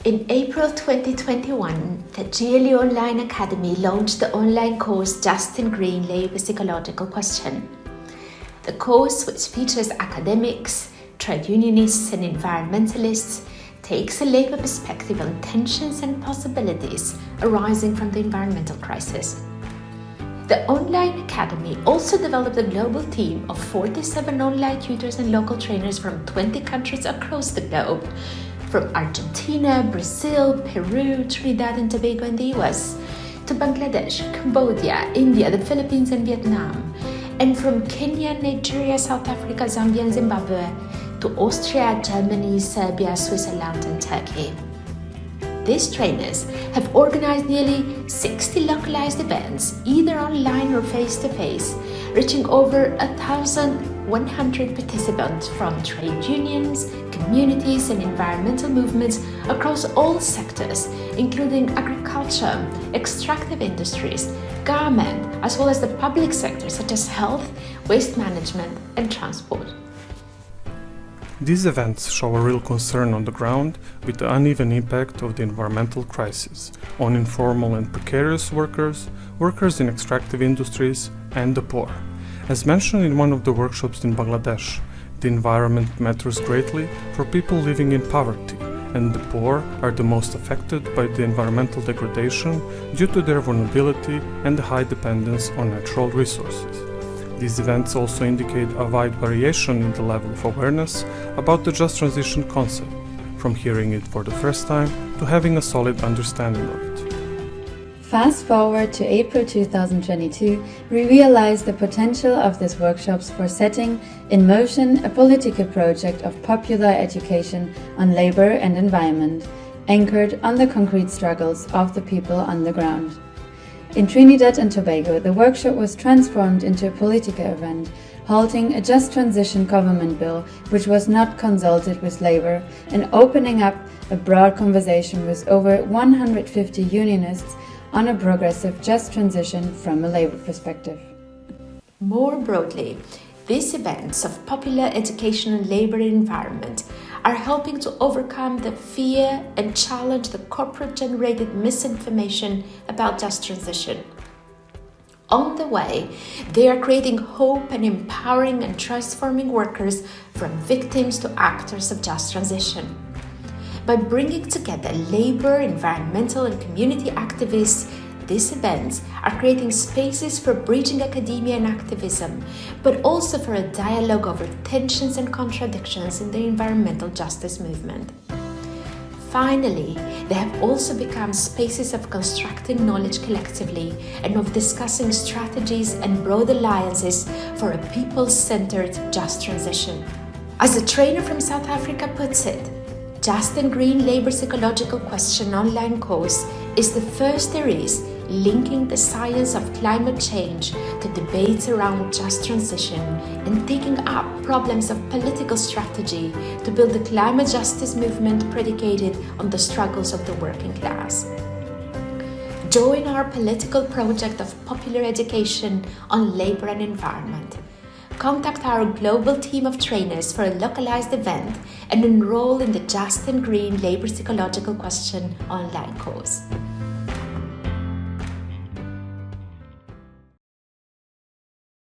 In April 2021, the GLE Online Academy launched the online course Justin Green Labour Psychological Question. The course, which features academics, trade unionists and environmentalists, takes a labour perspective on tensions and possibilities arising from the environmental crisis. The Online Academy also developed a global team of 47 online tutors and local trainers from 20 countries across the globe, from Argentina, Brazil, Peru, Trinidad and Tobago and the US, to Bangladesh, Cambodia, India, the Philippines and Vietnam, and from Kenya, Nigeria, South Africa, Zambia and Zimbabwe, to Austria, Germany, Serbia, Switzerland and Turkey. These trainers have organized nearly 60 localized events, either online or face-to-face, reaching over 1,100 participants from trade unions, communities and environmental movements across all sectors, including agriculture, extractive industries, garment, as well as the public sector such as health, waste management and transport. These events show a real concern on the ground with the uneven impact of the environmental crisis on informal and precarious workers, workers in extractive industries, and the poor. As mentioned in one of the workshops in Bangladesh, the environment matters greatly for people living in poverty, and the poor are the most affected by the environmental degradation due to their vulnerability and the high dependence on natural resources. These events also indicate a wide variation in the level of awareness about the just transition concept, from hearing it for the first time to having a solid understanding of it. Fast forward to April 2022, we realized the potential of these workshops for setting in motion a political project of popular education on labor and environment, anchored on the concrete struggles of the people on the ground. In Trinidad and Tobago, the workshop was transformed into a political event, halting a just transition government bill which was not consulted with labor and opening up a broad conversation with over 150 unionists on a progressive just transition from a labor perspective. More broadly, these events of popular education on labor and environment are helping to overcome the fear and challenge the corporate-generated misinformation about just transition. On the way, they are creating hope and empowering and transforming workers from victims to actors of just transition. By bringing together labor, environmental and community activists, these events are creating spaces for bridging academia and activism, but also for a dialogue over tensions and contradictions in the environmental justice movement. Finally, they have also become spaces of constructing knowledge collectively and of discussing strategies and broad alliances for a people-centered just transition. As a trainer from South Africa puts it, Justin Green Labour Psychological Question online course is the first there is linking the science of climate change to debates around just transition and taking up problems of political strategy to build a climate justice movement predicated on the struggles of the working class. Join our political project of popular education on labor and environment. Contact our global team of trainers for a localized event and enroll in the Justin Green Labour Psychological Question online course.